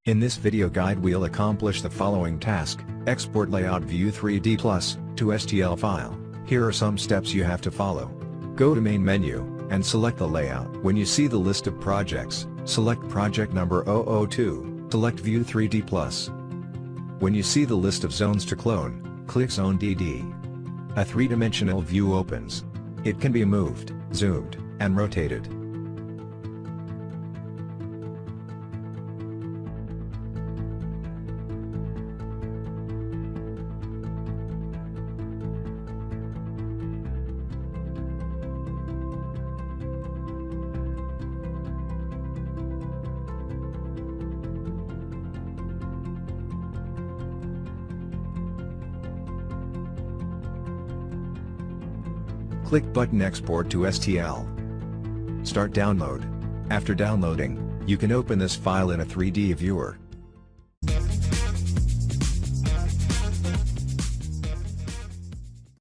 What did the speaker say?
In this video guide we'll accomplish the following task: export layout view 3D Plus to STL file. Here are some steps you have to follow. Go to main menu, and select the layout. When you see the list of projects, select project number 002, select view 3D Plus. When you see the list of zones to clone, click Zone DD. A three-dimensional view opens. It can be moved, zoomed, and rotated. Click button Export to STL. Start download. After downloading, you can open this file in a 3D viewer.